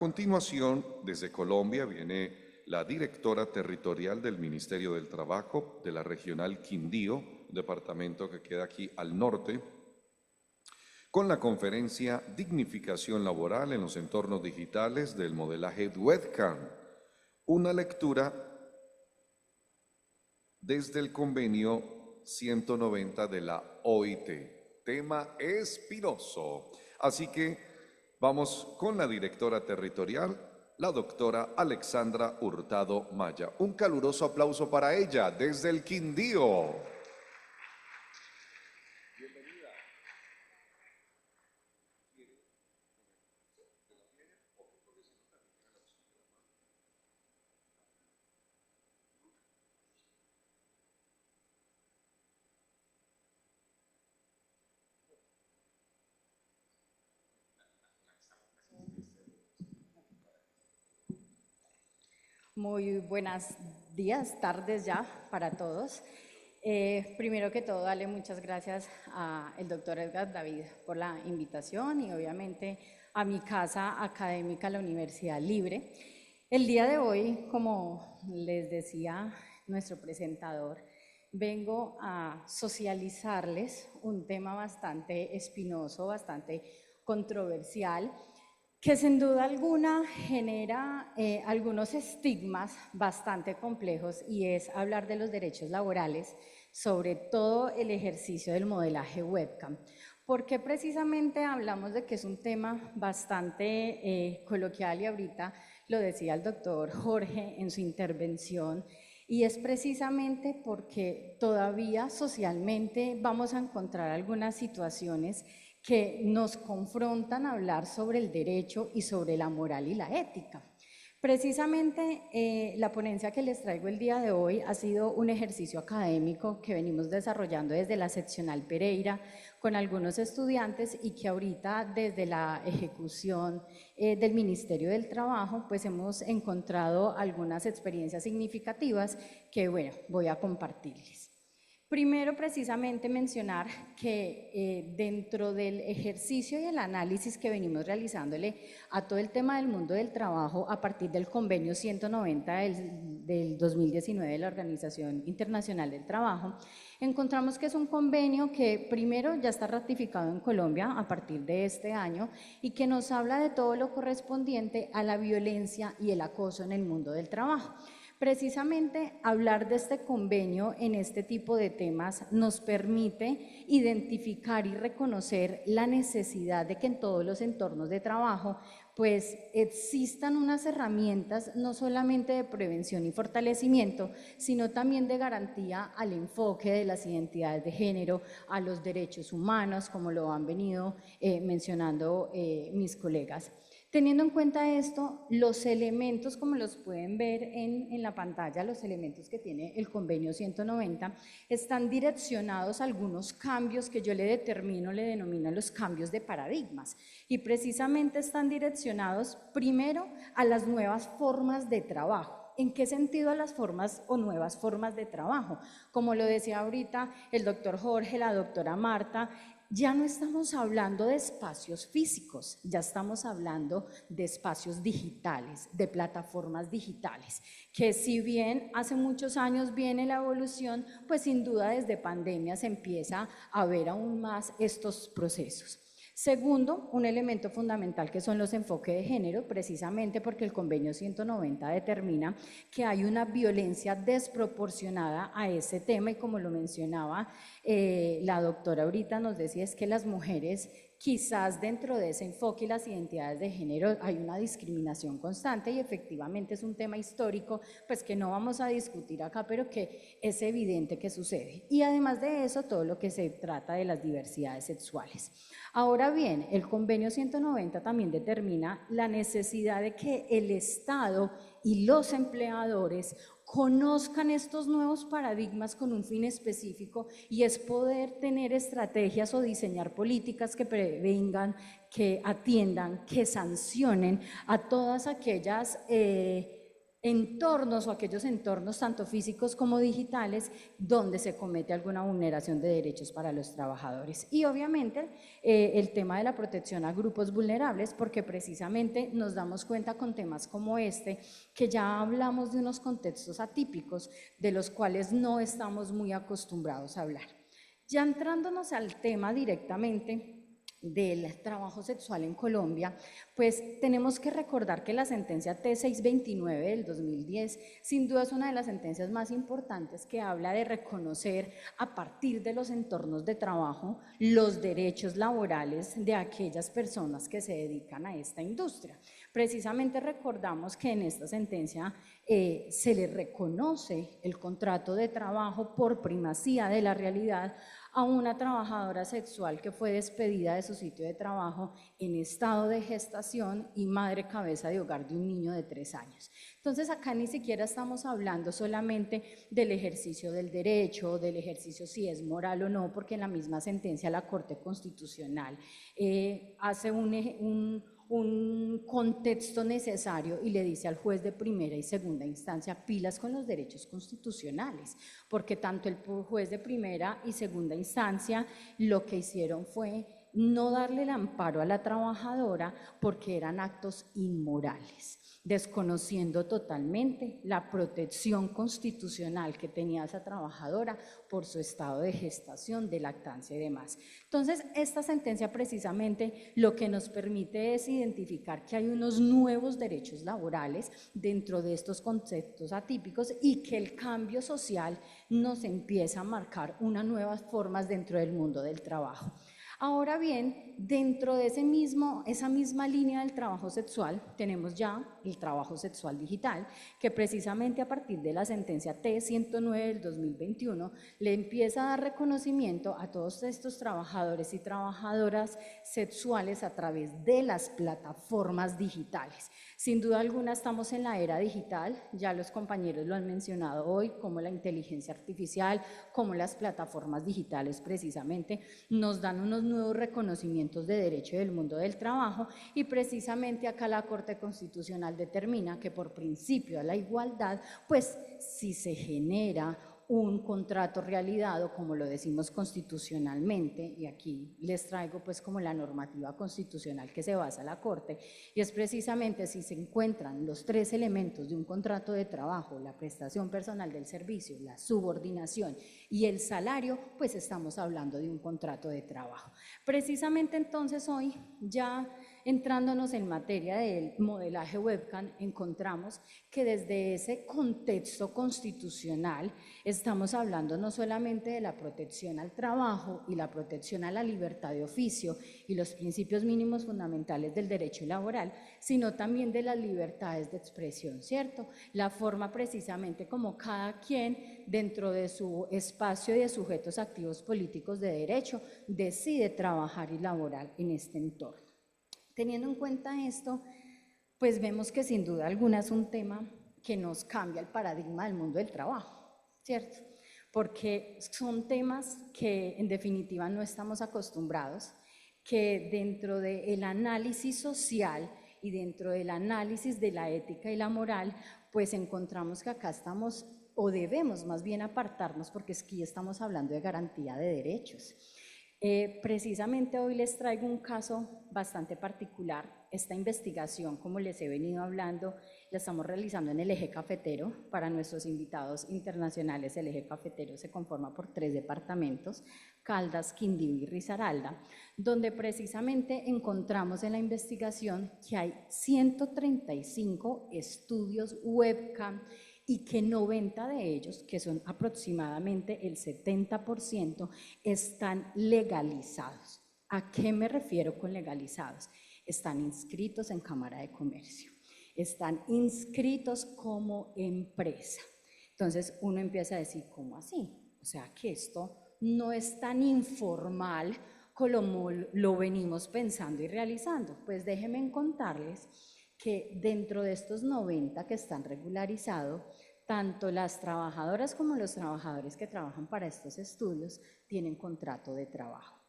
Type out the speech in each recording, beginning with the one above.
A continuación, desde Colombia viene la directora territorial del Ministerio del Trabajo de la Regional Quindío, departamento que queda aquí al norte, con la conferencia Dignificación Laboral en los entornos digitales del modelaje webcam, una lectura desde el convenio 190 de la OIT. Tema espinoso. Así que vamos con la directora territorial, la doctora Alexandra Hurtado Maya. Un caluroso aplauso para ella desde el Quindío. Muy buenos días, tardes ya para todos. Primero que todo, darle muchas gracias al doctor Edgar David por la invitación y obviamente a mi casa académica, la Universidad Libre. El día de hoy, como les decía nuestro presentador, vengo a socializarles un tema bastante espinoso, bastante controversial, que sin duda alguna genera algunos estigmas bastante complejos, y es hablar de los derechos laborales, sobre todo el ejercicio del modelaje webcam. ¿Por qué precisamente hablamos de que es un tema bastante coloquial? Y ahorita lo decía el doctor Jorge en su intervención, y es precisamente porque todavía socialmente vamos a encontrar algunas situaciones que nos confrontan a hablar sobre el derecho y sobre la moral y la ética. Precisamente la ponencia que les traigo el día de hoy ha sido un ejercicio académico que venimos desarrollando desde la seccional Pereira con algunos estudiantes, y que ahorita desde la ejecución del Ministerio del Trabajo pues hemos encontrado algunas experiencias significativas que bueno, voy a compartirles. Primero, precisamente mencionar que dentro del ejercicio y el análisis que venimos realizándole a todo el tema del mundo del trabajo a partir del convenio 190 del 2019 de la Organización Internacional del Trabajo, encontramos que es un convenio que primero ya está ratificado en Colombia a partir de este año y que nos habla de todo lo correspondiente a la violencia y el acoso en el mundo del trabajo. Precisamente hablar de este convenio en este tipo de temas nos permite identificar y reconocer la necesidad de que en todos los entornos de trabajo pues existan unas herramientas no solamente de prevención y fortalecimiento, sino también de garantía al enfoque de las identidades de género, a los derechos humanos, como lo han venido mencionando mis colegas. Teniendo en cuenta esto, los elementos, como los pueden ver en la pantalla, los elementos que tiene el convenio 190, están direccionados a algunos cambios que yo le denomino los cambios de paradigmas, y precisamente están direccionados primero a las nuevas formas de trabajo. ¿En qué sentido a las formas o nuevas formas de trabajo? Como lo decía ahorita el doctor Jorge, la doctora Marta, ya no estamos hablando de espacios físicos, ya estamos hablando de espacios digitales, de plataformas digitales, que si bien hace muchos años viene la evolución, pues sin duda desde pandemia se empieza a ver aún más estos procesos. Segundo, un elemento fundamental que son los enfoques de género, precisamente porque el convenio 190 determina que hay una violencia desproporcionada a ese tema, y como lo mencionaba la doctora ahorita, nos decía es que las mujeres quizás dentro de ese enfoque y las identidades de género hay una discriminación constante, y efectivamente es un tema histórico pues que no vamos a discutir acá, pero que es evidente que sucede. Y además de eso, todo lo que se trata de las diversidades sexuales. Ahora bien, el convenio 190 también determina la necesidad de que el Estado y los empleadores conozcan estos nuevos paradigmas con un fin específico, y es poder tener estrategias o diseñar políticas que prevengan, que atiendan, que sancionen a todas aquellas entornos o aquellos entornos tanto físicos como digitales donde se comete alguna vulneración de derechos para los trabajadores. Y obviamente el tema de la protección a grupos vulnerables, porque precisamente nos damos cuenta con temas como este que ya hablamos de unos contextos atípicos de los cuales no estamos muy acostumbrados a hablar. Ya entrándonos al tema directamente del trabajo sexual en Colombia, pues tenemos que recordar que la sentencia T629 del 2010 sin duda es una de las sentencias más importantes que habla de reconocer a partir de los entornos de trabajo los derechos laborales de aquellas personas que se dedican a esta industria. Precisamente recordamos que en esta sentencia se le reconoce el contrato de trabajo por primacía de la realidad a una trabajadora sexual que fue despedida de su sitio de trabajo en estado de gestación y madre cabeza de hogar de un niño de 3 años. Entonces acá ni siquiera estamos hablando solamente del ejercicio del derecho, del ejercicio si es moral o no, porque en la misma sentencia la Corte Constitucional hace un contexto necesario y le dice al juez de primera y segunda instancia pilas con los derechos constitucionales, porque tanto el juez de primera y segunda instancia lo que hicieron fue no darle el amparo a la trabajadora porque eran actos inmorales, desconociendo totalmente la protección constitucional que tenía esa trabajadora por su estado de gestación, de lactancia y demás. Entonces, esta sentencia precisamente lo que nos permite es identificar que hay unos nuevos derechos laborales dentro de estos conceptos atípicos y que el cambio social nos empieza a marcar unas nuevas formas dentro del mundo del trabajo. Ahora bien, dentro de esa misma línea del trabajo sexual, tenemos ya el trabajo sexual digital, que precisamente a partir de la sentencia T109 del 2021 le empieza a dar reconocimiento a todos estos trabajadores y trabajadoras sexuales a través de las plataformas digitales. Sin duda alguna estamos en la era digital, ya los compañeros lo han mencionado hoy, como la inteligencia artificial, como las plataformas digitales precisamente nos dan unos nuevos reconocimientos de derecho del mundo del trabajo y precisamente acá la Corte Constitucional determina que por principio a la igualdad, pues si se genera un contrato realidad, como lo decimos constitucionalmente, y aquí les traigo pues como la normativa constitucional que se basa la Corte, y es precisamente si se encuentran los 3 elementos de un contrato de trabajo, la prestación personal del servicio, la subordinación y el salario, pues estamos hablando de un contrato de trabajo. Precisamente entonces hoy ya entrándonos en materia del modelaje webcam, encontramos que desde ese contexto constitucional estamos hablando no solamente de la protección al trabajo y la protección a la libertad de oficio y los principios mínimos fundamentales del derecho laboral, sino también de las libertades de expresión, ¿cierto? La forma precisamente como cada quien dentro de su espacio y de sujetos activos políticos de derecho decide trabajar y laborar en este entorno. Teniendo en cuenta esto, pues vemos que sin duda alguna es un tema que nos cambia el paradigma del mundo del trabajo, ¿cierto? Porque son temas que en definitiva no estamos acostumbrados, que dentro del análisis social y dentro del análisis de la ética y la moral, pues encontramos que acá estamos o debemos más bien apartarnos porque aquí estamos hablando de garantía de derechos. Precisamente hoy les traigo un caso bastante particular. Esta investigación, como les he venido hablando, la estamos realizando en el eje cafetero. Para nuestros invitados internacionales, el eje cafetero se conforma por 3 departamentos, Caldas, Quindío y Risaralda, donde precisamente encontramos en la investigación que hay 135 estudios webcam y que 90 de ellos, que son aproximadamente el 70%, están legalizados. ¿A qué me refiero con legalizados? Están inscritos en Cámara de Comercio, están inscritos como empresa. Entonces uno empieza a decir, ¿cómo así? O sea que esto no es tan informal como lo venimos pensando y realizando. Pues déjenme contarles que dentro de estos 90 que están regularizados, tanto las trabajadoras como los trabajadores que trabajan para estos estudios tienen contrato de trabajo.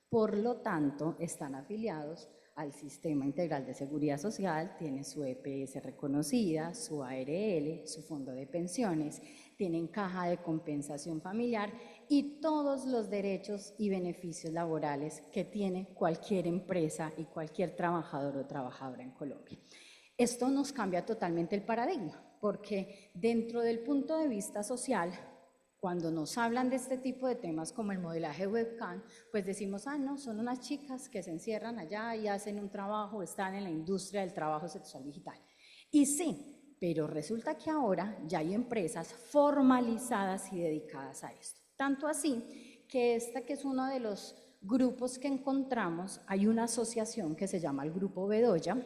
Por lo tanto, están afiliados al Sistema Integral de Seguridad Social, tiene su EPS reconocida, su ARL, su fondo de pensiones, tienen caja de compensación familiar y todos los derechos y beneficios laborales que tiene cualquier empresa y cualquier trabajador o trabajadora en Colombia. Esto nos cambia totalmente el paradigma, porque dentro del punto de vista social, cuando nos hablan de este tipo de temas como el modelaje webcam, pues decimos, ah, no, son unas chicas que se encierran allá y hacen un trabajo, están en la industria del trabajo sexual digital. Y sí, pero resulta que ahora ya hay empresas formalizadas y dedicadas a esto. Tanto así que que es uno de los grupos que encontramos, hay una asociación que se llama el Grupo Bedoya,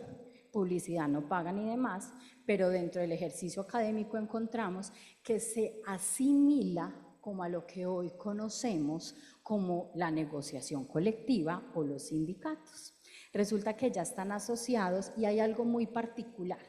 publicidad no paga ni demás, pero dentro del ejercicio académico encontramos que se asimila como a lo que hoy conocemos como la negociación colectiva o los sindicatos. Resulta que ya están asociados y hay algo muy particular,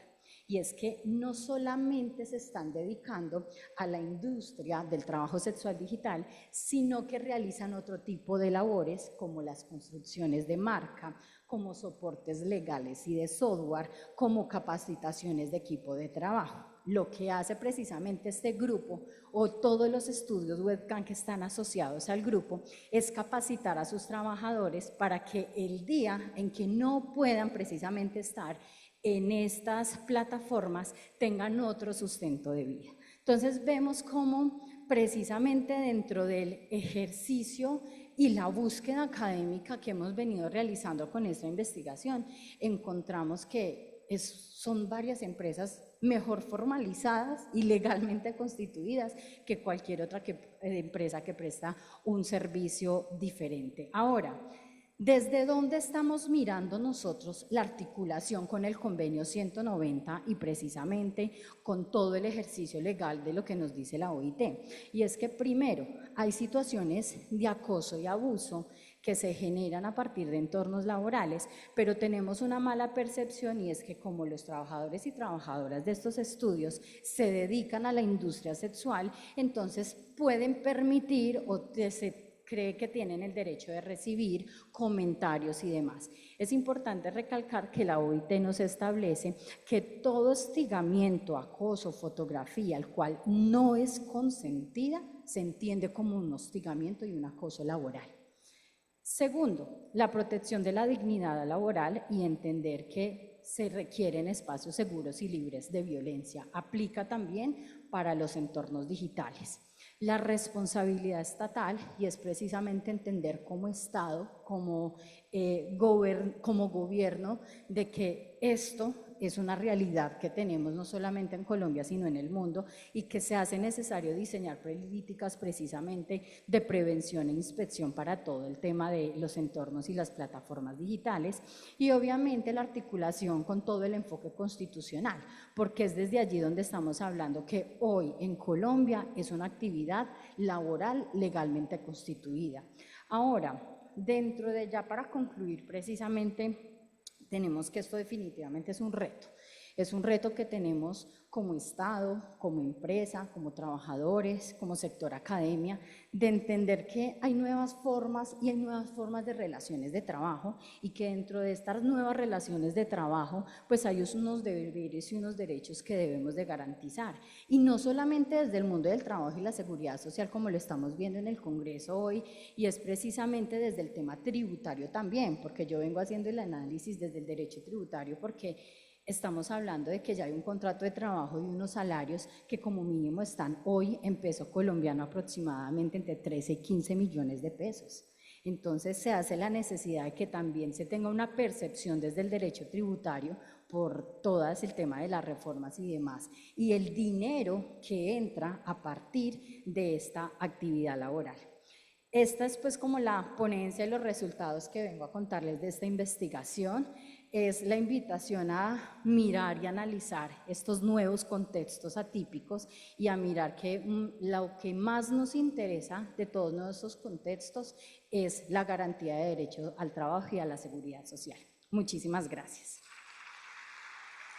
y es que no solamente se están dedicando a la industria del trabajo sexual digital, sino que realizan otro tipo de labores como las construcciones de marca, como soportes legales y de software, como capacitaciones de equipo de trabajo. Lo que hace precisamente este grupo o todos los estudios webcam que están asociados al grupo es capacitar a sus trabajadores para que el día en que no puedan precisamente estar en estas plataformas tengan otro sustento de vida. Entonces vemos cómo precisamente dentro del ejercicio y la búsqueda académica que hemos venido realizando con esta investigación, encontramos que son varias empresas mejor formalizadas y legalmente constituidas que cualquier otra empresa que presta un servicio diferente. Ahora, ¿desde dónde estamos mirando nosotros la articulación con el convenio 190 y precisamente con todo el ejercicio legal de lo que nos dice la OIT? Y es que primero, hay situaciones de acoso y abuso que se generan a partir de entornos laborales, pero tenemos una mala percepción y es que como los trabajadores y trabajadoras de estos estudios se dedican a la industria sexual, entonces pueden permitir o se cree que tienen el derecho de recibir comentarios y demás. Es importante recalcar que la OIT nos establece que todo hostigamiento, acoso, fotografía, el cual no es consentida, se entiende como un hostigamiento y un acoso laboral. Segundo, la protección de la dignidad laboral y entender que se requieren espacios seguros y libres de violencia. Aplica también para los entornos digitales. La responsabilidad estatal, y es precisamente entender como Estado, como gobierno, de que esto es una realidad que tenemos no solamente en Colombia, sino en el mundo, y que se hace necesario diseñar políticas precisamente de prevención e inspección para todo el tema de los entornos y las plataformas digitales, y obviamente la articulación con todo el enfoque constitucional, porque es desde allí donde estamos hablando que hoy en Colombia es una actividad laboral legalmente constituida. Ahora, dentro de ya para concluir precisamente, tenemos que esto definitivamente es un reto que tenemos como Estado, como empresa, como trabajadores, como sector academia, de entender que hay nuevas formas y hay nuevas formas de relaciones de trabajo y que dentro de estas nuevas relaciones de trabajo pues hay unos deberes y unos derechos que debemos de garantizar. Y no solamente desde el mundo del trabajo y la seguridad social como lo estamos viendo en el Congreso hoy, y es precisamente desde el tema tributario también, porque yo vengo haciendo el análisis desde el derecho tributario porque estamos hablando de que ya hay un contrato de trabajo y unos salarios que como mínimo están hoy en peso colombiano aproximadamente entre 13 y 15 millones de pesos. Entonces se hace la necesidad de que también se tenga una percepción desde el derecho tributario por todas el tema de las reformas y demás, y el dinero que entra a partir de esta actividad laboral. Esta es pues como la ponencia y los resultados que vengo a contarles de esta investigación. Es la invitación a mirar y analizar estos nuevos contextos atípicos y a mirar que lo que más nos interesa de todos nuestros contextos es la garantía de derecho al trabajo y a la seguridad social. Muchísimas gracias.